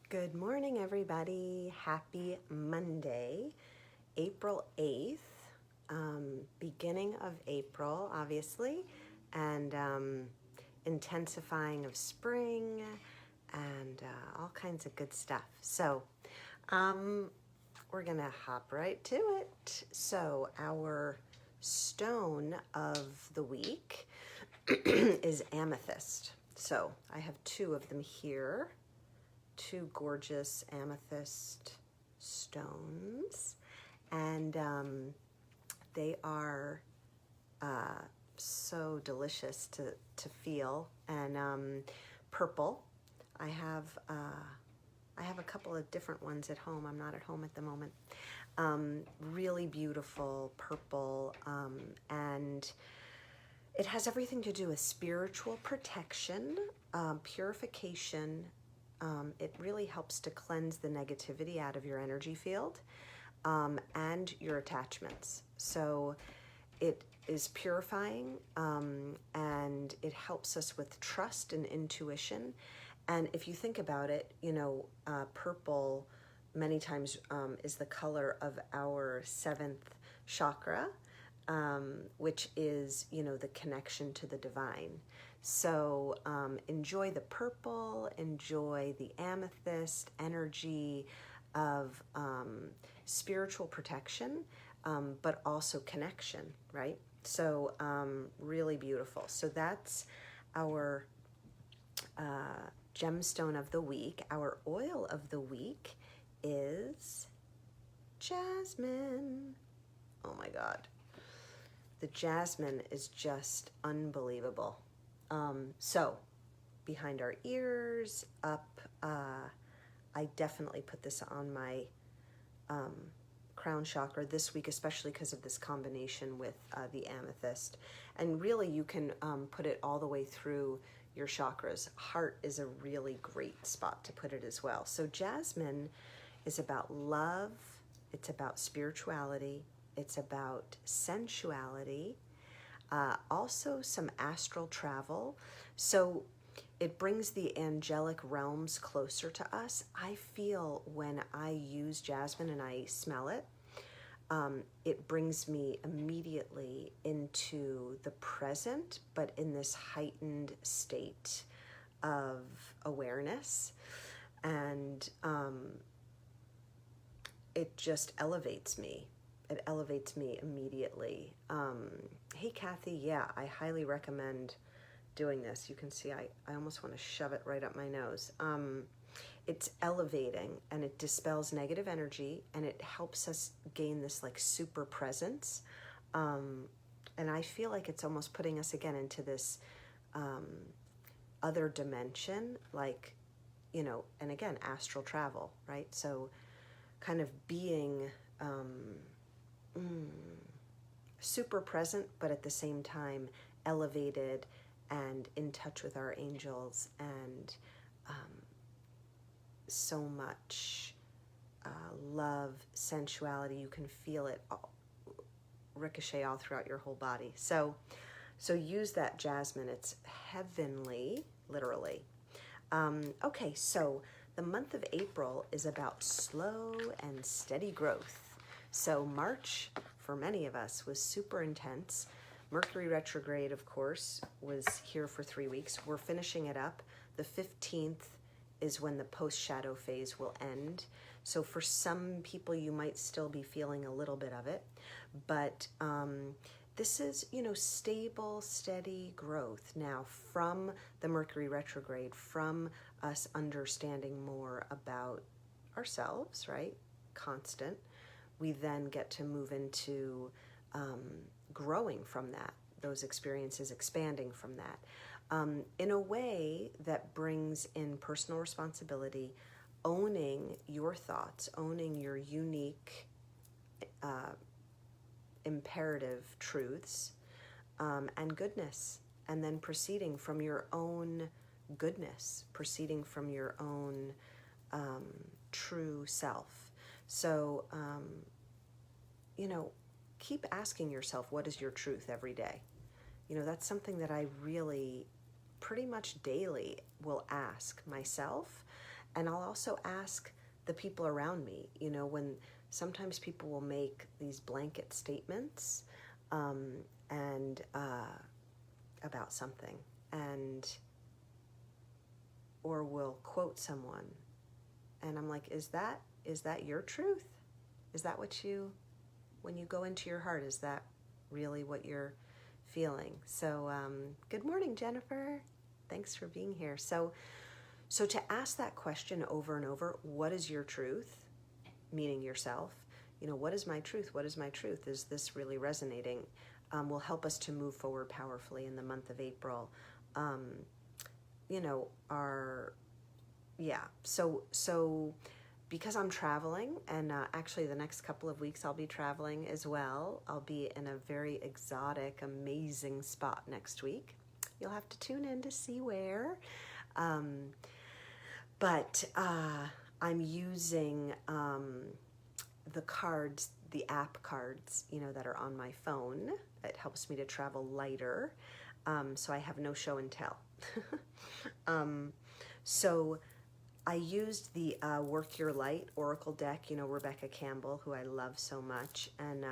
Good morning, everybody. Happy Monday, April 8th, beginning of April, obviously, and intensifying of spring and all kinds of good stuff. So we're going to hop right to it. So our stone of the week is amethyst. So I have two of them here. Two gorgeous amethyst stones, and they are so delicious to feel. And purple, I have a couple of different ones at home. I'm not at home at the moment. Really beautiful purple, and it has everything to do with spiritual protection, purification. It really helps to cleanse the negativity out of your energy field and your attachments. So it is purifying, and it helps us with trust and intuition. And if you think about it, purple many times is the color of our seventh chakra, which is, the connection to the divine. So enjoy the purple, enjoy the amethyst energy of spiritual protection, but also connection, right? So really beautiful. So that's our gemstone of the week. Our oil of the week is jasmine. Oh my God. The jasmine is just unbelievable. So behind our ears, up, I definitely put this on my crown chakra this week, especially because of this combination with the amethyst. And really you can put it all the way through your chakras. Heart is a really great spot to put it as well. So jasmine is about love, it's about spirituality, it's about sensuality, also some astral travel. So it brings the angelic realms closer to us. I feel when I use jasmine and I smell it, it brings me immediately into the present, but in this heightened state of awareness. And it just elevates me. It elevates me immediately. Hey, Kathy, yeah, I highly recommend doing this. You can see I almost want to shove it right up my nose. It's elevating, and it dispels negative energy, and it helps us gain this like super presence. And I feel like it's almost putting us again into this other dimension, like, and again, astral travel, right? So kind of being super present, but at the same time elevated and in touch with our angels, and so much love, sensuality. You can feel it ricochet all throughout your whole body. So use that jasmine. It's heavenly, literally. Okay, so the month of April is about slow and steady growth. So March, for many of us, was super intense. Mercury retrograde, of course, was here for 3 weeks. We're finishing it up. The 15th is when the post-shadow phase will end. So for some people, you might still be feeling a little bit of it. But this is, stable, steady growth now from the Mercury retrograde, from us understanding more about ourselves, right? Constant. We then get to move into growing from that, those experiences, expanding from that, in a way that brings in personal responsibility, owning your thoughts, owning your unique imperative truths, and goodness, and then proceeding from your own goodness, proceeding from your own true self. So, keep asking yourself, what is your truth every day? That's something that I really pretty much daily will ask myself. And I'll also ask the people around me, you know, when sometimes people will make these blanket statements and about something, and or will quote someone, and I'm like, is that your truth? Is that what you, when you go into your heart, is that really what you're feeling? So good morning, Jennifer. Thanks for being here. So to ask that question over and over, what is your truth? Meaning yourself. You know, what is my truth? What is my truth? Is this really resonating? Will help us to move forward powerfully in the month of April. You know, so because I'm traveling, and actually the next couple of weeks I'll be traveling as well. I'll be in a very exotic, amazing spot next week. You'll have to tune in to see where. But I'm using the cards, the app cards, you know, that are on my phone. It helps me to travel lighter, so I have no show and tell. So I used the Work Your Light Oracle deck, you know, Rebecca Campbell, who I love so much, and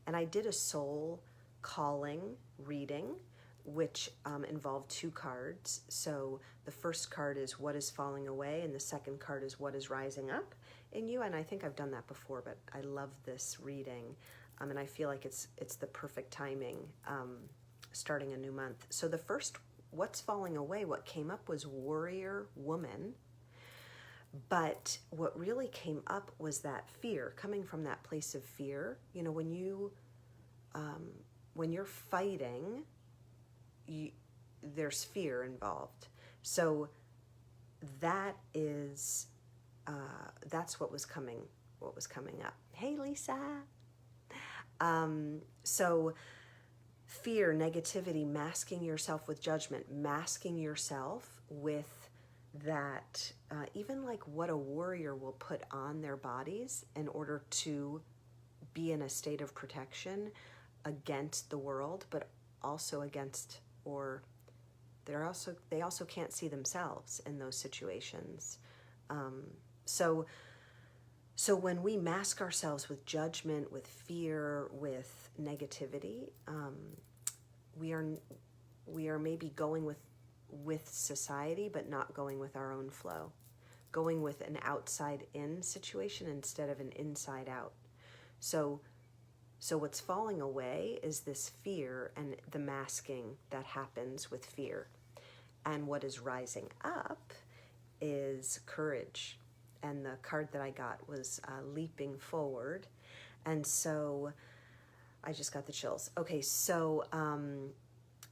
I did a soul calling reading, which involved 2 cards. So the first card is what is falling away, and the second card is what is rising up in you. And I think I've done that before, but I love this reading, and I feel like it's the perfect timing, starting a new month. So the first, what's falling away, what came up was warrior woman, but what really came up was that fear, coming from that place of fear. You know, when you're fighting, there's fear involved. So that is that's what was coming up. Hey, Lisa. So fear, negativity, masking yourself with judgment, masking yourself with that, even like what a warrior will put on their bodies in order to be in a state of protection against the world, but also against, or they also can't see themselves in those situations. So when we mask ourselves with judgment, with fear, with negativity, we are maybe going with society, but not going with our own flow, going with an outside-in situation instead of an inside-out. So what's falling away is this fear and the masking that happens with fear. And what is rising up is courage. And the card that I got was leaping forward. And so I just got the chills. Okay, so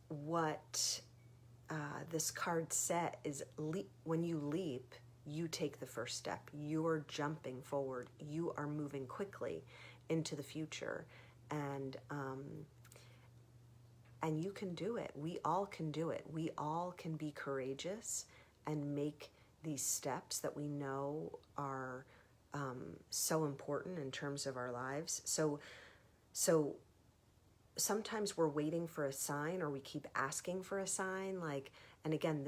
what this card set is, when you leap, you take the first step. You're jumping forward. You are moving quickly into the future. And you can do it. We all can do it. We all can be courageous and make these steps that we know are so important in terms of our lives. So sometimes we're waiting for a sign, or we keep asking for a sign. Like, and again,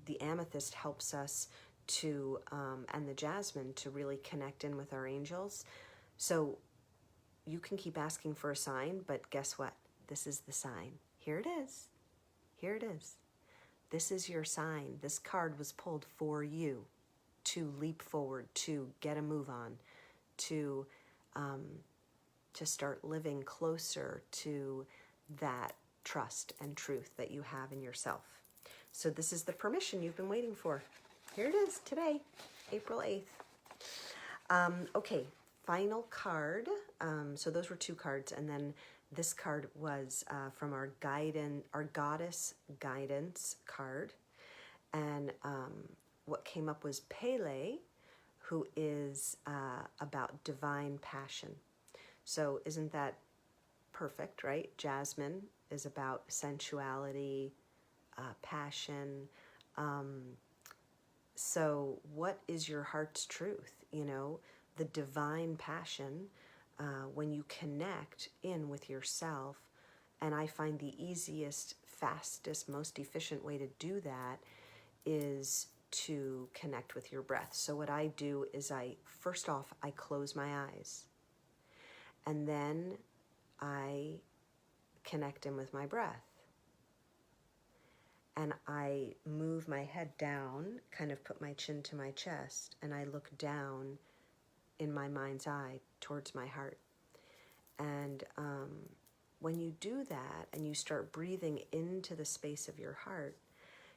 the amethyst helps us to, and the jasmine, to really connect in with our angels. So you can keep asking for a sign, but guess what? This is the sign. Here it is. Here it is. This is your sign. This card was pulled for you to leap forward, to get a move on, to start living closer to that trust and truth that you have in yourself. So this is the permission you've been waiting for. Here it is today, April 8th. Okay, final card. So those were 2 cards, and then this card was from our goddess guidance card. And what came up was Pele, who is about divine passion. So isn't that perfect, right? Jasmine is about sensuality, passion. So what is your heart's truth? You know, the divine passion, when you connect in with yourself. And I find the easiest, fastest, most efficient way to do that is to connect with your breath. So what I do is first off, I close my eyes, and then I connect in with my breath. And I move my head down, kind of put my chin to my chest, and I look down in my mind's eye towards my heart. And when you do that and you start breathing into the space of your heart,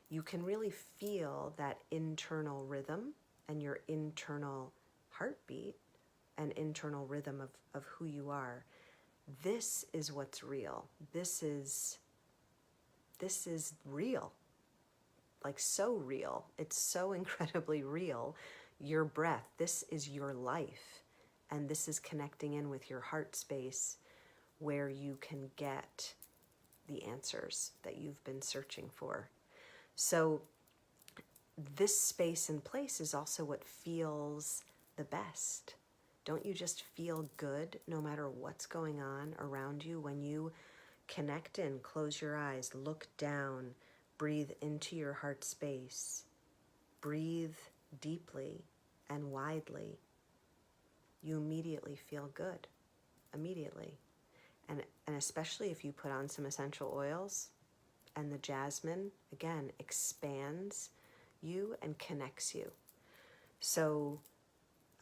you can really feel that internal rhythm and your internal heartbeat and internal rhythm of who you are. This is what's real. This is real. Like, so real. It's so incredibly real. Your breath, this is your life. And this is connecting in with your heart space, where you can get the answers that you've been searching for. So this space and place is also what feels the best. Don't you just feel good no matter what's going on around you when you connect in, close your eyes, look down, breathe into your heart space, breathe deeply and widely? You immediately feel good, immediately. And especially if you put on some essential oils, and the jasmine, again, expands you and connects you. So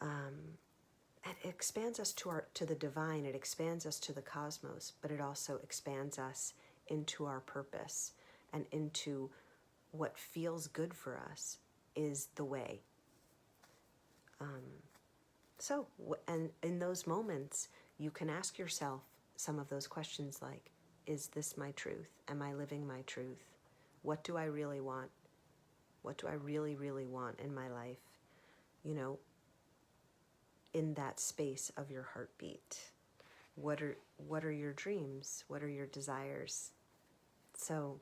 it expands us to the divine, it expands us to the cosmos, but it also expands us into our purpose and into what feels good for us is the way. And in those moments, you can ask yourself some of those questions like, is this my truth? Am I living my truth? What do I really want? What do I really, really want in my life? You know, in that space of your heartbeat. What are your dreams? What are your desires? So,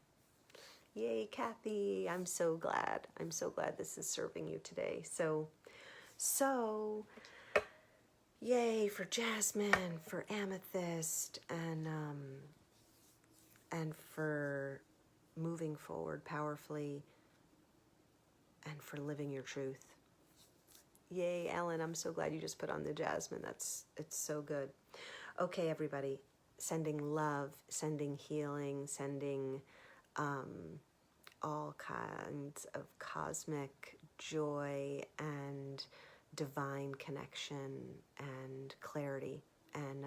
yay, Kathy. I'm so glad. I'm so glad this is serving you today. So yay for Jasmine, for Amethyst, and for moving forward powerfully, and for living your truth. Yay, Ellen, I'm so glad you just put on the jasmine. It's so good. Okay, everybody, sending love, sending healing, sending all kinds of cosmic joy and divine connection and clarity. And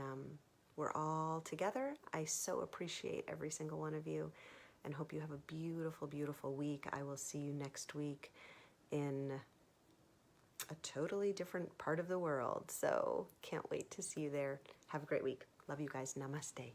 we're all together. I so appreciate every single one of you and hope you have a beautiful, beautiful week. I will see you next week in a totally different part of the world. So can't wait to see you there. Have a great week. Love you guys. Namaste.